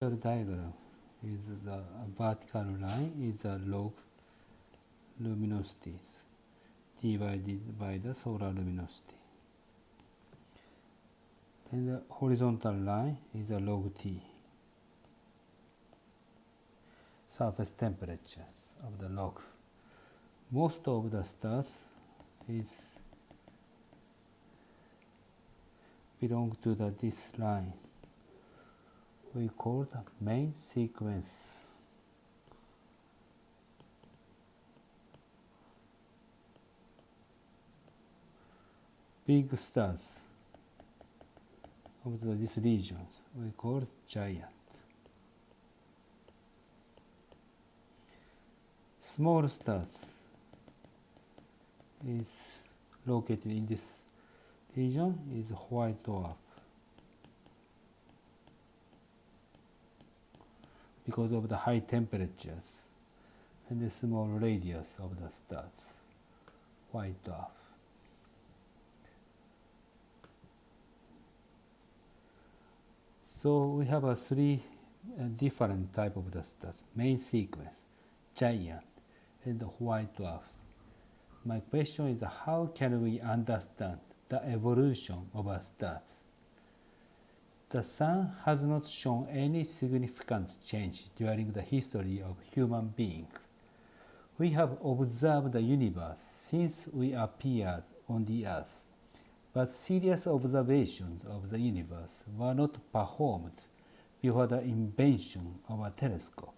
The diagram is the vertical line is the log luminosities divided by the solar luminosity, and the horizontal line is the log T, surface temperatures of the log. Most of the stars is belong to this line. We call the main sequence. Big stars of this region we call giant. Small stars is located in this region is white dwarf because of the high temperatures and the small radius of the stars, white dwarf. So we have a three different type of the stars: main sequence, giant, and white dwarf. My question is, how can we understand the evolution of our stars? The sun has not shown any significant change during the history of human beings. We have observed the universe since we appeared on the earth, but serious observations of the universe were not performed before the invention of a telescope.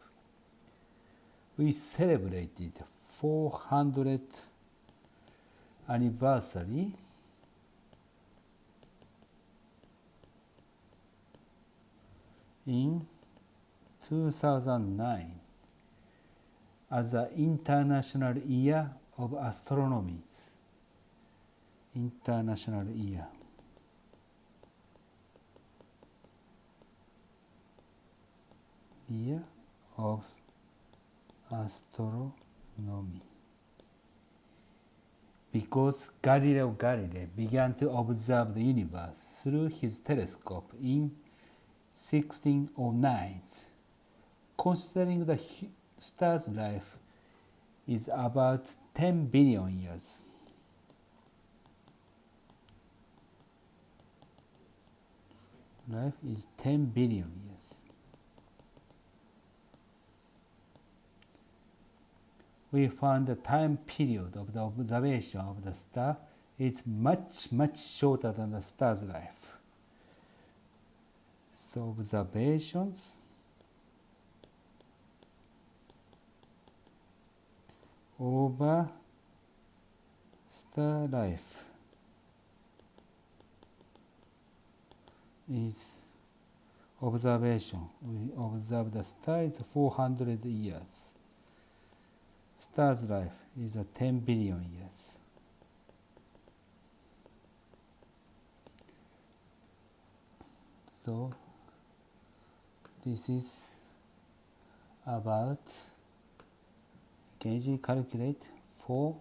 We celebrated 400th anniversary in 2009 as the International Year of Astronomy. International Year. Year of Astronomy. Because Galileo Galilei began to observe the universe through his telescope in 1609. Considering the star's life is about 10 billion years. Life is 10 billion years. We found the time period of the observation of the star is much shorter than the star's life. So observations over star life is observation. We observe the star is 400 years. Star's life is 10 billion years. So this is about, can easily calculate 4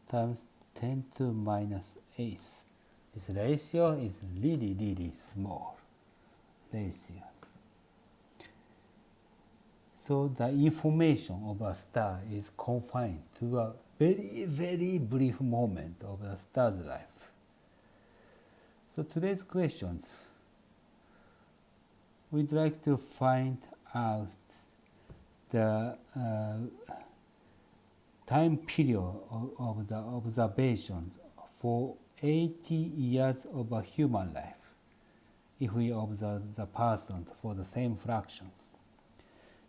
times 10 to minus 8. This ratio is really small ratio. So the information of a star is confined to a very brief moment of the star's life. So today's questions, we'd like to find out the time period of the observations for 80 years of a human life if we observe the persons for the same fractions.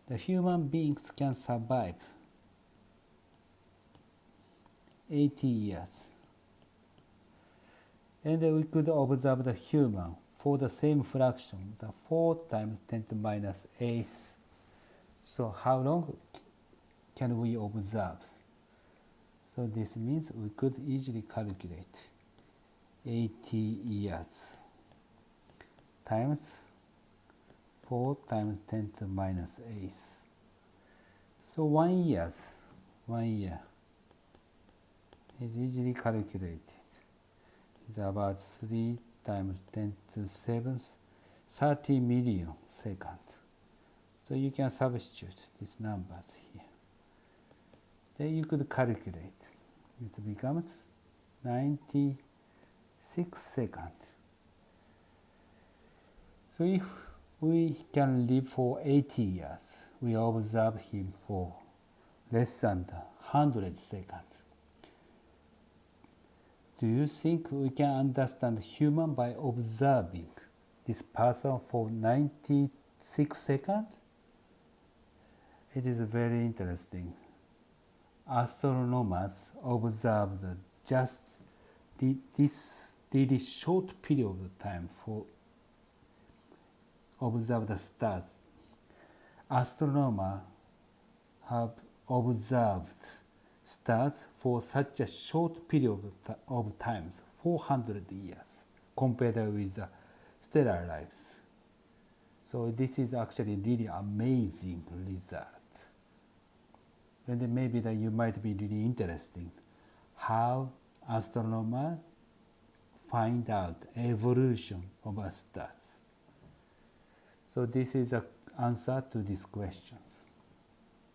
The human beings can survive 80 years. And we could observe the human for the same fraction, the 4 times 10 to minus 8. So how long can we observe? So this means we could easily calculate 80 years times 4 times 10 to minus 8. So 1 year is easily calculated. It's about 3 times 10 to 7th, 30 million seconds. So you can substitute these numbers here. Then you could calculate. It becomes 96 seconds. So if we can live for 80 years, we observe him for less than 100 seconds. Do you think we can understand human by observing this person for 96 seconds? It is very interesting. Astronomers observe just this really short period of time for observe the stars. Astronomers have observed stars for such a short period of time, 400 years, compared with the stellar lives. So this is actually really amazing result. And then maybe that you might be really interesting how astronomers find out evolution of our stars. So this is the answer to these questions.